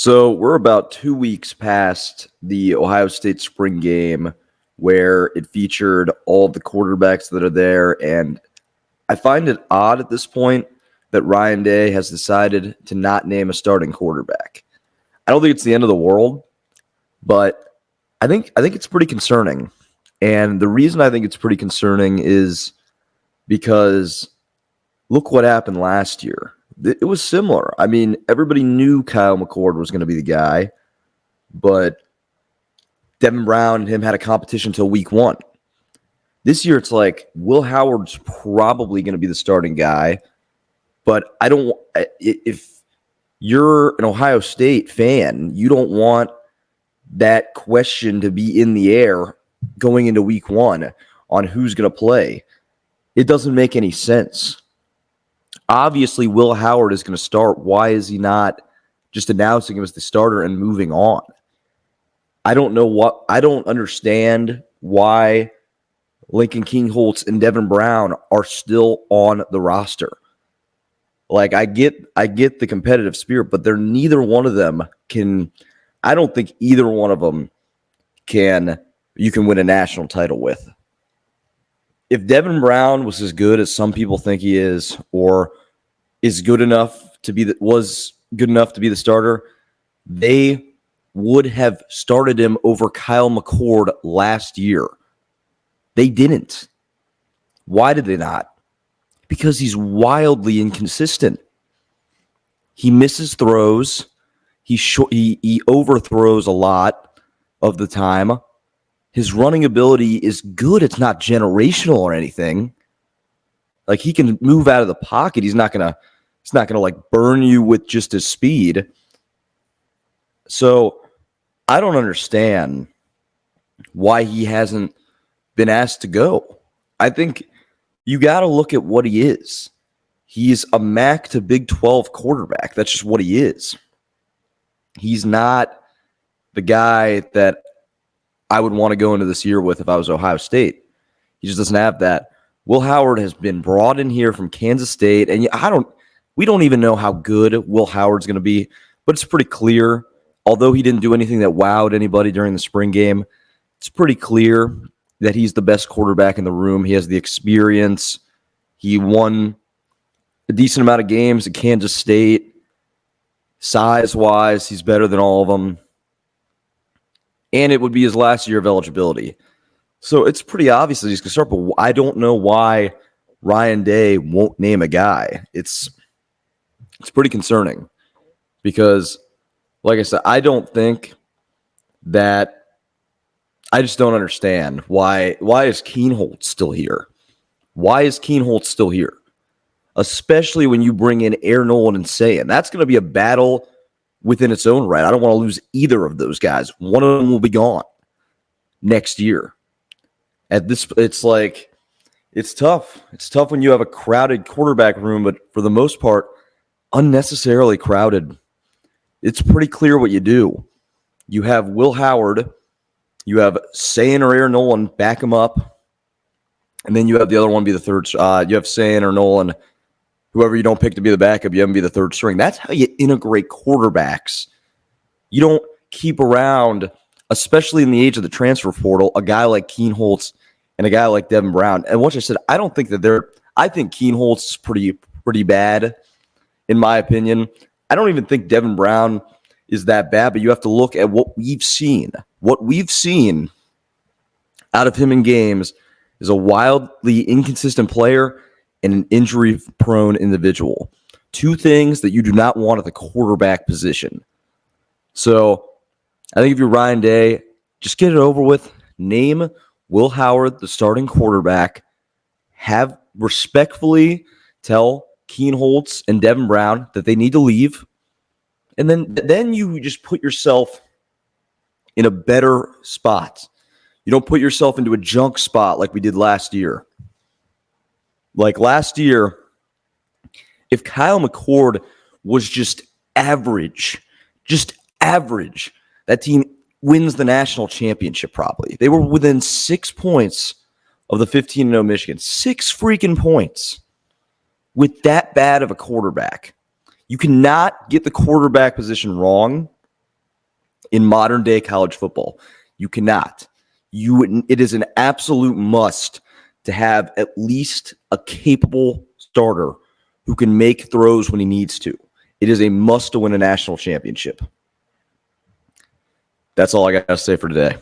So we're about 2 weeks past the Ohio State spring game where it featured all of the quarterbacks that are there. And I find it odd at this point that Ryan Day has decided to not name a starting quarterback. I don't think it's the end of the world, but I think it's pretty concerning. And the reason I think it's pretty concerning is because look what happened last year. It was similar. I mean, everybody knew Kyle McCord was going to be the guy, but Devin Brown and him had a competition until week one. This year, it's like Will Howard's probably going to be the starting guy, but I don't. If you're an Ohio State fan, you don't want that question to be in the air going into week one on who's going to play. It doesn't make any sense. Obviously, Will Howard is going to start. Why is he not just announcing him as the starter and moving on? I don't understand why Lincoln Kingholtz and Devin Brown are still on the roster. Like, I get the competitive spirit, but they're neither one of them can. I don't think either one of them you can win a national title with. If Devin Brown was as good as some people think he is, or was good enough to be the starter, they would have started him over Kyle McCord last year. They didn't. Why did they not? Because he's wildly inconsistent. He misses throws. He overthrows a lot of the time. His running ability is good. It's not generational or anything. Like, he can move out of the pocket. He's not gonna like burn you with just his speed. So I don't understand why he hasn't been asked to go. I think you got to look at what he is. He's a MAC to Big 12 quarterback. That's just what he is. He's not the guy that I would want to go into this year with if I was Ohio State. He just doesn't have that. Will Howard has been brought in here from Kansas State, and we don't even know how good Will Howard's going to be, but it's pretty clear, although he didn't do anything that wowed anybody during the spring game, it's pretty clear that he's the best quarterback in the room. He has the experience. He won a decent amount of games at Kansas State. Size-wise, he's better than all of them. And it would be his last year of eligibility. So it's pretty obvious that he's going to start, but I don't know why Ryan Day won't name a guy. It's pretty concerning because, like I said, I just don't understand why is Keenholtz still here? Why is Keenholtz still here? Especially when you bring in Air Nolan and Sayin. That's going to be a battle within its own right. I don't want to lose either of those guys. One of them will be gone next year. It's tough. It's tough when you have a crowded quarterback room, but for the most part, unnecessarily crowded. It's pretty clear what you do. You have Will Howard, you have Sayin or Air Nolan back him up, and then you have the other one be the third. You have Sayin or Nolan. Whoever you don't pick to be the backup, you have them be the third string. That's how you integrate quarterbacks. You don't keep around, especially in the age of the transfer portal, a guy like Keenholtz and a guy like Devin Brown. And once I said, I don't think that I think Keenholtz is pretty bad, in my opinion. I don't even think Devin Brown is that bad, but you have to look at what we've seen. What we've seen out of him in games is a wildly inconsistent player and an injury-prone individual. Two things that you do not want at the quarterback position. So I think if you're Ryan Day, just get it over with. Name Will Howard the starting quarterback. Have respectfully tell Keenholtz and Devin Brown that they need to leave. And then you just put yourself in a better spot. You don't put yourself into a junk spot like we did last year. Like last year, if Kyle McCord was just average, that team wins the national championship probably. They were within 6 points of the 15-0 Michigan. 6 freaking points with that bad of a quarterback. You cannot get the quarterback position wrong in modern day college football. You cannot. It is an absolute must to have at least a capable starter who can make throws when he needs to. It is a must to win a national championship. That's all I got to say for today.